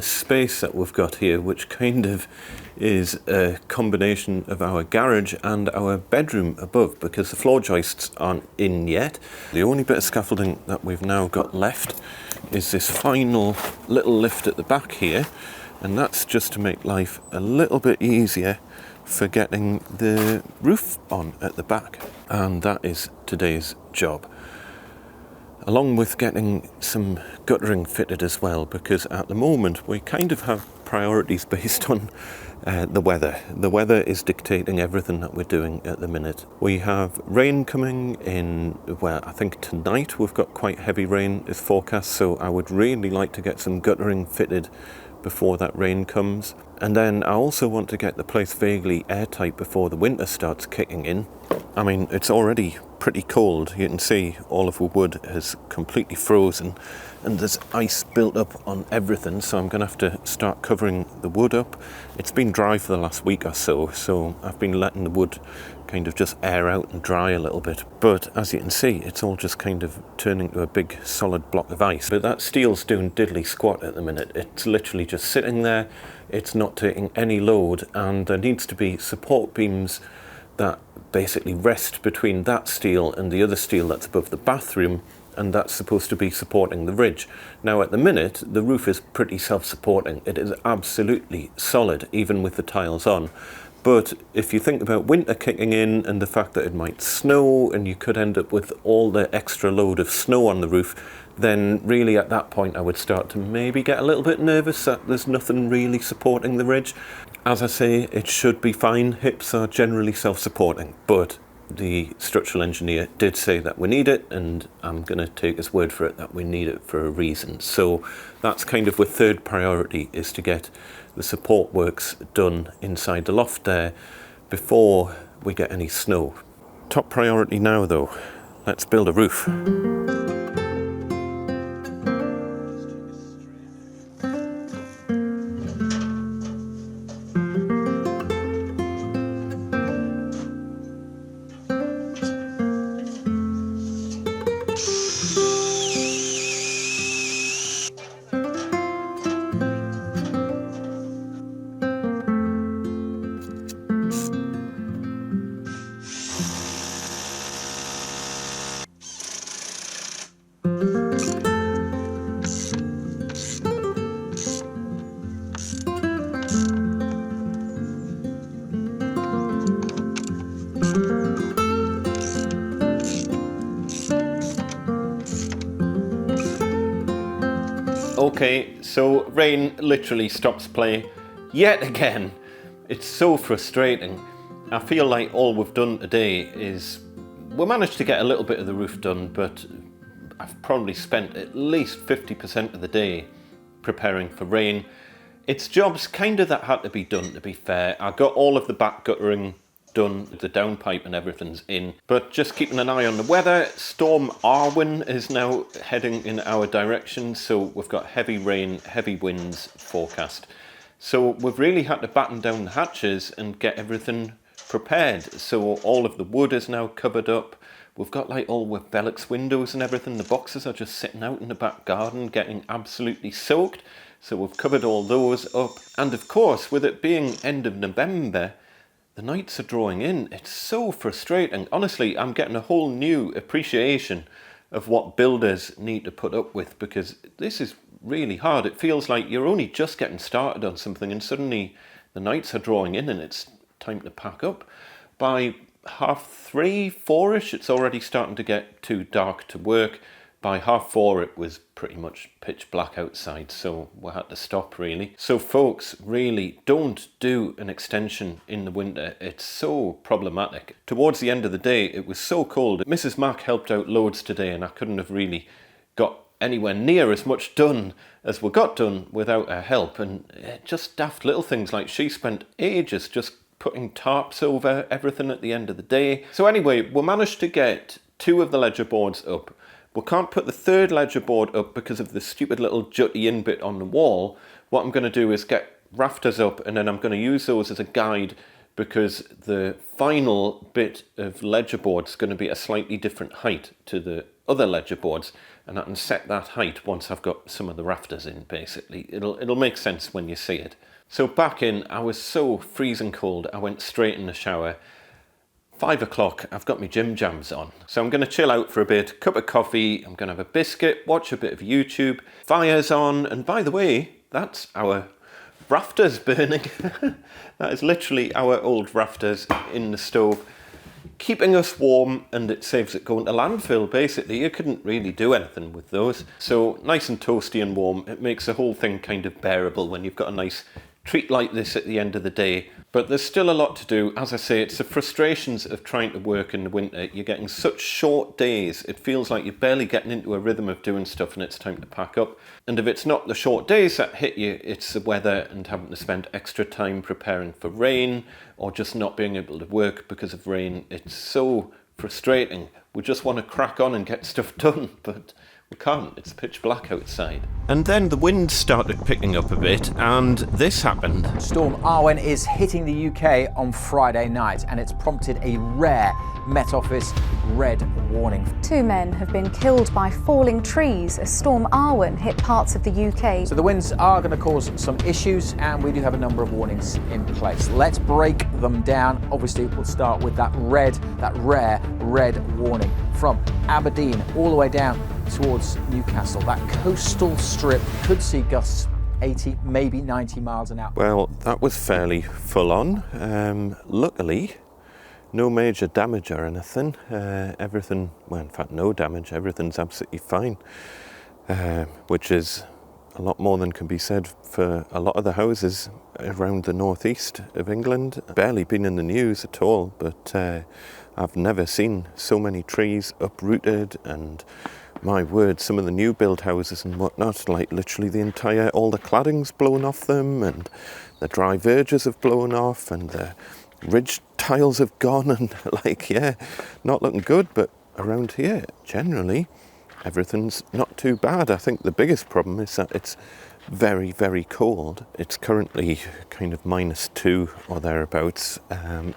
space that we've got here, which kind of is a combination of our garage and our bedroom above, because the floor joists aren't in yet. The only bit of scaffolding that we've now got left is this final little lift at the back here, and that's just to make life a little bit easier for getting the roof on at the back, and that is today's job, along with getting some guttering fitted as well, because at the moment we kind of have priorities based on the weather. The weather is dictating everything that we're doing at the minute. We have rain coming in, well, I think tonight we've got quite heavy rain is forecast, so I would really like to get some guttering fitted before that rain comes. And then I also want to get the place vaguely airtight before the winter starts kicking in. I mean, it's already pretty cold. You can see all of the wood has completely frozen and there's ice built up on everything, so I'm going to have to start covering the wood up. It's been dry for the last week or so, so I've been letting the wood kind of just air out and dry a little bit. But as you can see, it's all just kind of turning to a big solid block of ice. But that steel's doing diddly squat at the minute. It's literally just sitting there. It's not taking any load, and there needs to be support beams that basically rest between that steel and the other steel that's above the bathroom, and that's supposed to be supporting the ridge. Now at the minute, the roof is pretty self-supporting. It is absolutely solid, even with the tiles on. But if you think about winter kicking in and the fact that it might snow and you could end up with all the extra load of snow on the roof, then really at that point I would start to maybe get a little bit nervous that there's nothing really supporting the ridge. As I say, it should be fine. Hips are generally self-supporting, but the structural engineer did say that we need it, and I'm going to take his word for it that we need it for a reason. So that's kind of our third priority, is to get the support works done inside the loft there before we get any snow. Top priority now though, let's build a roof. Okay, so rain literally stops playing yet again. It's so frustrating. I feel like all we've done today is we managed to get a little bit of the roof done, but I've probably spent at least 50% of the day preparing for rain. It's jobs kind of that had to be done, to be fair. I got all of the back guttering done, the downpipe and everything's in, but just keeping an eye on the weather. Storm Arwen is now heading in our direction, so we've got heavy rain, heavy winds forecast. So we've really had to batten down the hatches and get everything prepared. So all of the wood is now covered up. We've got like all with Velux windows and everything. The boxes are just sitting out in the back garden getting absolutely soaked. So we've covered all those up. And of course, with it being end of November, the nights are drawing in. It's so frustrating. Honestly, I'm getting a whole new appreciation of what builders need to put up with, because this is really hard. It feels like you're only just getting started on something and suddenly the nights are drawing in and it's time to pack up. By 3:30, 4ish, it's already starting to get too dark to work. By 4:30 it was pretty much pitch black outside, so we had to stop really. So folks, really don't do an extension in the winter. It's so problematic. Towards the end of the day, it was so cold. Mrs. Mac helped out loads today and I couldn't have really got anywhere near as much done as we got done without her help. And just daft little things, like she spent ages just putting tarps over everything at the end of the day. So anyway, we managed to get 2 of the ledger boards up. We can't put the 3rd ledger board up because of the stupid little jutty in bit on the wall. What I'm going to do is get rafters up, and then I'm going to use those as a guide, because the final bit of ledger board is going to be a slightly different height to the other ledger boards, and I can set that height once I've got some of the rafters in, basically. It'll make sense when you see it. So back in, I was so freezing cold, I went straight in the shower. 5 o'clock, I've got my gym jams on. So I'm going to chill out for a bit, cup of coffee, I'm going to have a biscuit, watch a bit of YouTube, fire's on, and by the way, that's our rafters burning. That is literally our old rafters in the stove, keeping us warm, and it saves it going to landfill, basically. You couldn't really do anything with those. So nice and toasty and warm, it makes the whole thing kind of bearable when you've got a nice treat like this at the end of the day. But there's still a lot to do. As I say, it's the frustrations of trying to work in the winter. You're getting such short days. It feels like you're barely getting into a rhythm of doing stuff and it's time to pack up. And if it's not the short days that hit you, it's the weather and having to spend extra time preparing for rain or just not being able to work because of rain. It's so frustrating. We just want to crack on and get stuff done, but we can't, it's pitch black outside. And then the wind started picking up a bit, and this happened. Storm Arwen is hitting the UK on Friday night, and it's prompted a rare Met Office red warning. 2 men have been killed by falling trees as Storm Arwen hit parts of the UK. So the winds are going to cause some issues, and we do have a number of warnings in place. Let's break them down. Obviously, we'll start with that rare red warning from Aberdeen all the way down towards Newcastle. That coastal strip could see gusts 80, maybe 90 miles an hour. Well, that was fairly full on. Luckily, no major damage or anything. Everything, well, in fact, no damage. Everything's absolutely fine, which is a lot more than can be said for a lot of the houses around the northeast of England. Barely been in the news at all, but I've never seen so many trees uprooted, and my word, some of the new build houses and whatnot, like literally all the cladding's blown off them, and the dry verges have blown off, and the ridge tiles have gone, and like, yeah, not looking good. But around here, generally, everything's not too bad. I think the biggest problem is that it's very, very cold. It's currently kind of -2 or thereabouts.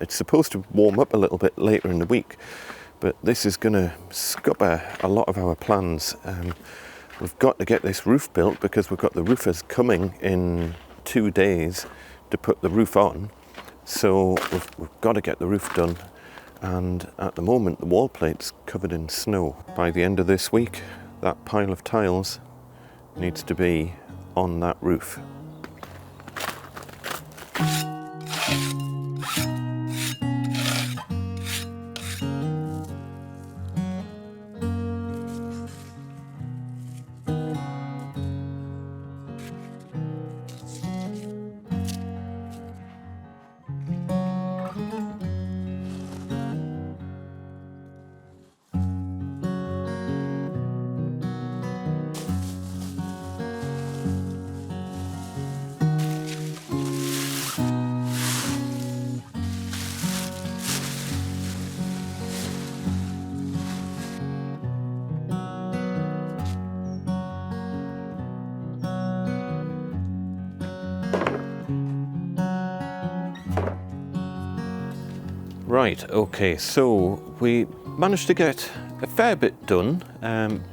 It's supposed to warm up a little bit later in the week, but this is going to scupper a lot of our plans. We've got to get this roof built because we've got the roofers coming in 2 days to put the roof on. So we've got to get the roof done. And at the moment, the wall plate's covered in snow. By the end of this week, that pile of tiles needs to be on that roof. Right, okay, so we managed to get a fair bit done,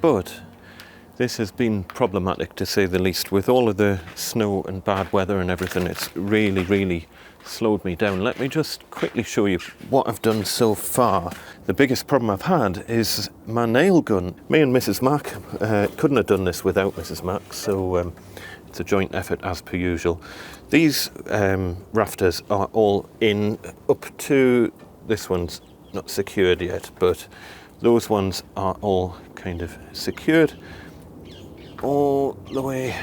but this has been problematic to say the least. With all of the snow and bad weather and everything, it's really, really slowed me down. Let me just quickly show you what I've done so far. The biggest problem I've had is my nail gun. Me and Mrs. Mac couldn't have done this without Mrs. Mac, so it's a joint effort as per usual. These rafters are all in up to... This one's not secured yet, but those ones are all kind of secured all the way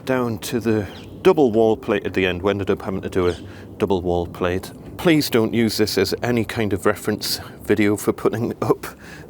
down to the double wall plate at the end. We ended up having to do a double wall plate. Please don't use this as any kind of reference video for putting up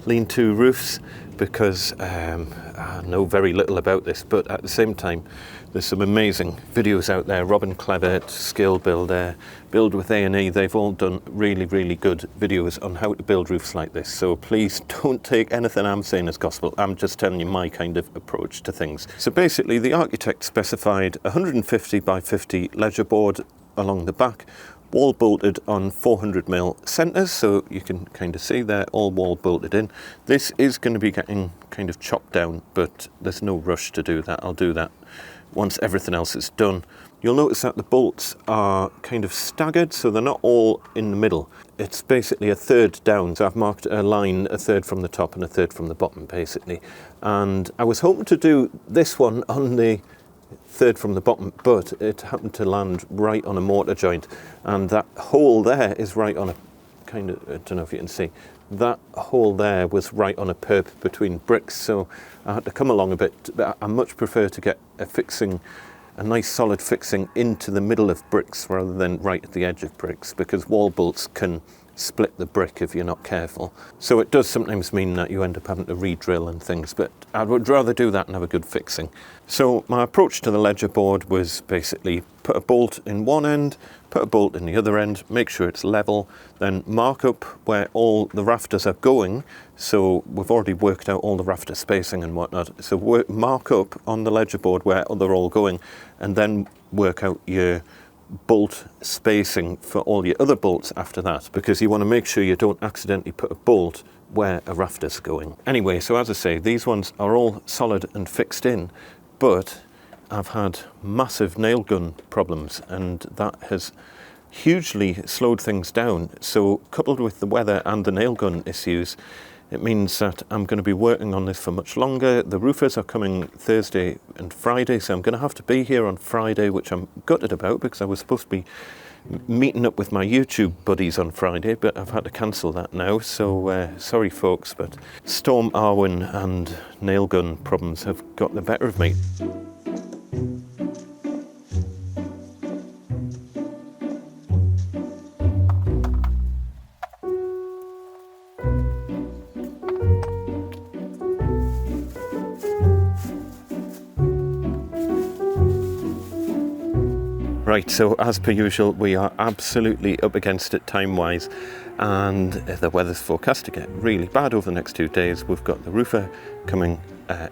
lean-to roofs, because I know very little about this, but at the same time, there's some amazing videos out there. Robin Clever, Scale Builder, Build with A&E, they've all done really, really good videos on how to build roofs like this. So please don't take anything I'm saying as gospel. I'm just telling you my kind of approach to things. So basically, the architect specified 150 by 50 ledger board along the back, wall bolted on 400mm centres, so you can kind of see they're all wall bolted in. This is going to be getting kind of chopped down, but there's no rush to do that. I'll do that once everything else is done. You'll notice that the bolts are kind of staggered, so they're not all in the middle. It's basically a third down, so I've marked a line, a third from the top and a third from the bottom, basically. And I was hoping to do this one on the third from the bottom, but it happened to land right on a mortar joint, and that hole there is right on a kind of, I don't know if you can see, that hole there was right on a perp between bricks, so I had to come along a bit. But I much prefer to get a nice solid fixing into the middle of bricks rather than right at the edge of bricks, because wall bolts can split the brick if you're not careful. So it does sometimes mean that you end up having to re-drill and things, but I would rather do that and have a good fixing. So my approach to the ledger board was basically put a bolt in one end, put a bolt in the other end, make sure it's level, then mark up where all the rafters are going. So we've already worked out all the rafter spacing and whatnot. So mark up on the ledger board where they're all going, and then work out your bolt spacing for all your other bolts after that, because you want to make sure you don't accidentally put a bolt where a rafter's going. Anyway, so as I say, these ones are all solid and fixed in, but I've had massive nail gun problems, and that has hugely slowed things down. So coupled with the weather and the nail gun issues, it means that I'm going to be working on this for much longer. The roofers are coming Thursday and Friday, so I'm going to have to be here on Friday, which I'm gutted about because I was supposed to be meeting up with my YouTube buddies on Friday, but I've had to cancel that now, so sorry folks, but Storm Arwen and nail gun problems have got the better of me. Right, so as per usual, we are absolutely up against it time-wise, and the weather's forecast to get really bad over the next 2 days. We've got the roofer coming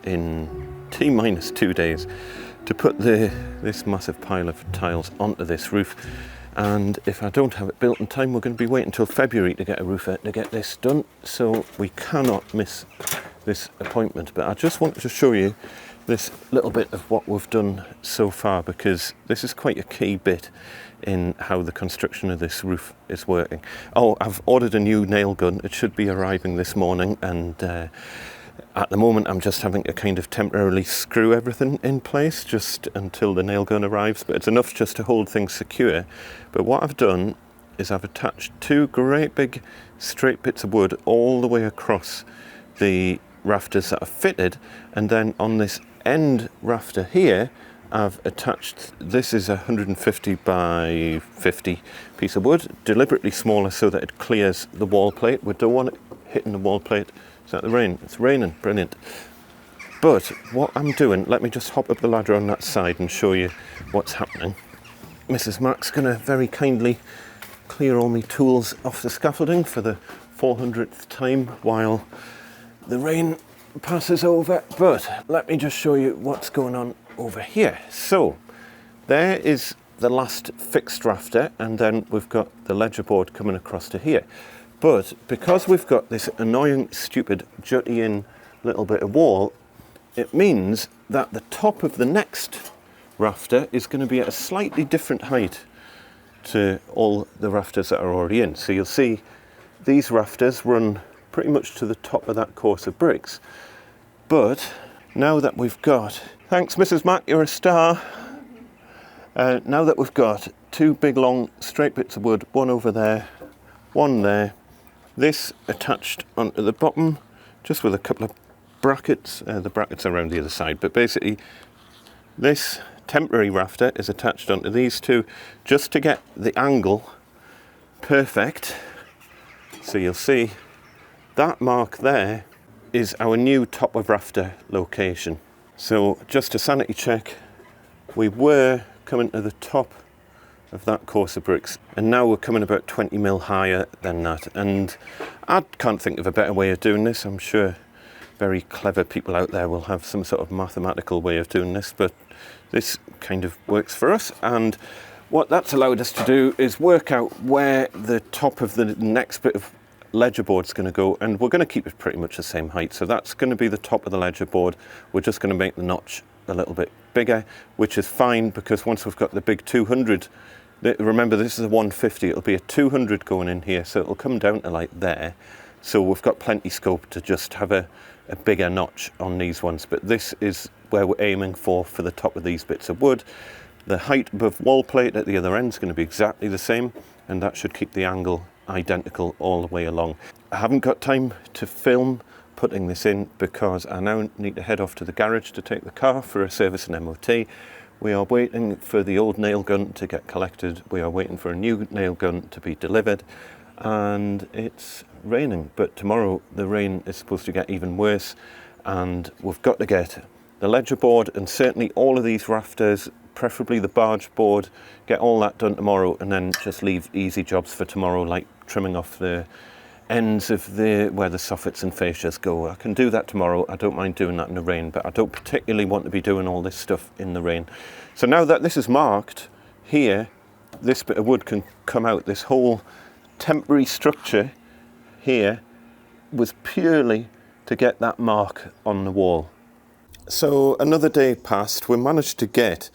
in T-minus 2 days to put this massive pile of tiles onto this roof, and if I don't have it built in time, we're going to be waiting until February to get a roofer to get this done, so we cannot miss this appointment. But I just wanted to show you this little bit of what we've done so far, because this is quite a key bit in how the construction of this roof is working. Oh, I've ordered a new nail gun. It should be arriving this morning, and at the moment I'm just having to kind of temporarily screw everything in place just until the nail gun arrives, but it's enough just to hold things secure. But what I've done is I've attached 2 great big straight bits of wood all the way across the rafters that are fitted, and then on this end rafter here I've attached, this is a 150 by 50 piece of wood, deliberately smaller so that it clears the wall plate. We don't want it hitting the wall plate. Is that the rain? It's raining, brilliant. But what I'm doing, let me just hop up the ladder on that side and show you what's happening. Mrs. Mack's going to very kindly clear all my tools off the scaffolding for the 400th time while the rain passes over, but let me just show you what's going on over here. So there is the last fixed rafter, and then we've got the ledger board coming across to here. But because we've got this annoying, stupid, jutty in little bit of wall, it means that the top of the next rafter is going to be at a slightly different height to all the rafters that are already in. So you'll see these rafters run pretty much to the top of that course of bricks. But now that we've got, thanks Mrs. Mack, you're a star. Now that we've got 2 big long straight bits of wood, one over there, one there, this attached onto the bottom, just with a couple of brackets, the brackets are around the other side, but basically this temporary rafter is attached onto these 2 just to get the angle perfect. So you'll see that mark there is our new top of rafter location. So just a sanity check, we were coming to the top of that course of bricks, and now we're coming about 20mm higher than that, and I can't think of a better way of doing this. I'm sure very clever people out there will have some sort of mathematical way of doing this, but this kind of works for us. And What that's allowed us to do is work out where the top of the next bit of ledger board is going to go, and we're going to keep it pretty much the same height. So that's going to be the top of the ledger board. We're just going to make the notch a little bit bigger, which is fine because once we've got the big 200, remember this is a 150, it'll be a 200 going in here, so it'll come down to like there. So we've got plenty scope to just have a bigger notch on these ones, but this is where we're aiming for the top of these bits of wood. The height above wall plate at the other end is going to be exactly the same, and that should keep the angle identical all the way along. I haven't got time to film putting this in because I now need to head off to the garage to take the car for a service and MOT. We are waiting for the old nail gun to get collected. We are waiting for a new nail gun to be delivered, and it's raining, but tomorrow the rain is supposed to get even worse, and we've got to get the ledger board and certainly all of these rafters, preferably the barge board, get all that done tomorrow, and then just leave easy jobs for tomorrow, like trimming off the ends of where the soffits and fascias go. I can do that tomorrow. I don't mind doing that in the rain, but I don't particularly want to be doing all this stuff in the rain. So now that this is marked here, this bit of wood can come out. This whole temporary structure here was purely to get that mark on the wall. So another day passed. We managed to get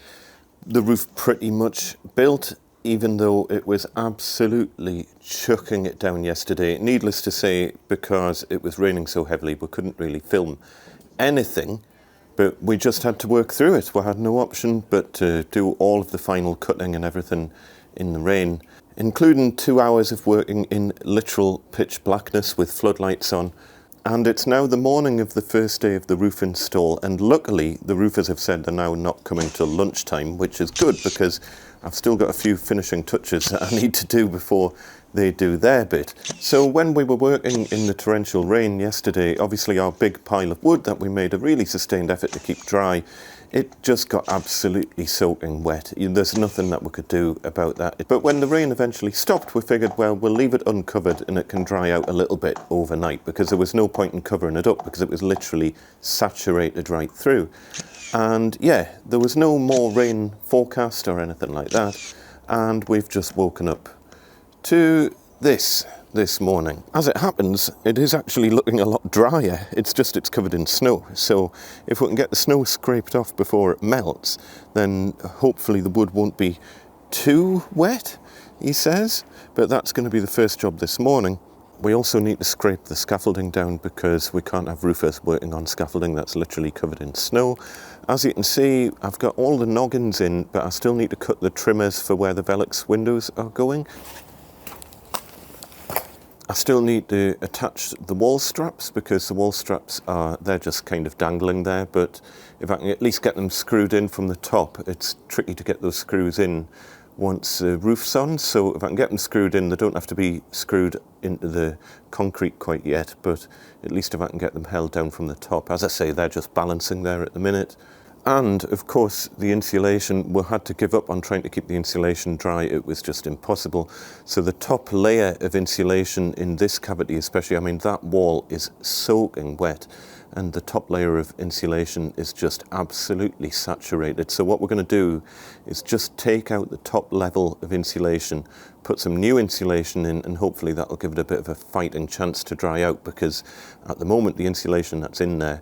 the roof pretty much built, even though it was absolutely chucking it down yesterday. Needless to say, because it was raining so heavily, we couldn't really film anything, but we just had to work through it. We had no option but to do all of the final cutting and everything in the rain, including 2 hours of working in literal pitch blackness with floodlights on. And it's now the morning of the first day of the roof install, and luckily the roofers have said they're now not coming till lunchtime, which is good because I've still got a few finishing touches that I need to do before they do their bit. So when we were working in the torrential rain yesterday, obviously our big pile of wood that we made a really sustained effort to keep dry, it just got absolutely soaking wet. There's nothing that we could do about that. But when the rain eventually stopped, we figured, well, we'll leave it uncovered and it can dry out a little bit overnight, because there was no point in covering it up because it was literally saturated right through. And yeah, there was no more rain forecast or anything like that. And we've just woken up to this morning. As it happens, it is actually looking a lot drier. It's covered in snow. So if we can get the snow scraped off before it melts, then hopefully the wood won't be too wet, he says. But that's going to be the first job this morning. We also need to scrape the scaffolding down because we can't have roofers working on scaffolding that's literally covered in snow. As you can see, I've got all the noggins in, but I still need to cut the trimmers for where the Velux windows are going. I still need to attach the wall straps because the wall straps they're just kind of dangling there, but if I can at least get them screwed in from the top, it's tricky to get those screws in once the roof's on. So if I can get them screwed in, they don't have to be screwed into the concrete quite yet, but at least if I can get them held down from the top. As I say, they're just balancing there at the minute. And of course the insulation, we had to give up on trying to keep the insulation dry. It was just impossible. So the top layer of insulation in this cavity especially, I mean, that wall is soaking wet, and the top layer of insulation is just absolutely saturated. So what we're going to do is just take out the top level of insulation, put some new insulation in, and hopefully that'll give it a bit of a fighting chance to dry out, because at the moment the insulation that's in there,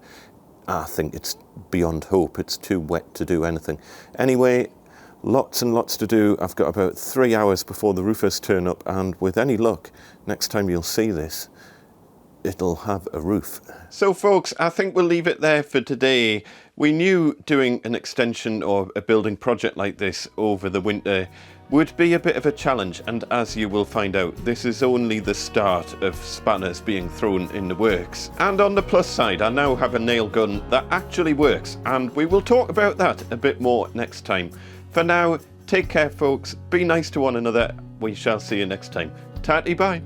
I think it's beyond hope. It's too wet to do anything. Anyway, lots and lots to do. I've got about 3 hours before the roofers turn up, and with any luck, next time you'll see this, it'll have a roof. So folks, I think we'll leave it there for today. We knew doing an extension or a building project like this over the winter would be a bit of a challenge, and as you will find out, this is only the start of spanners being thrown in the works. And on the plus side, I now have a nail gun that actually works, and we will talk about that a bit more next time. For now, take care folks, be nice to one another, we shall see you next time. Tatty bye.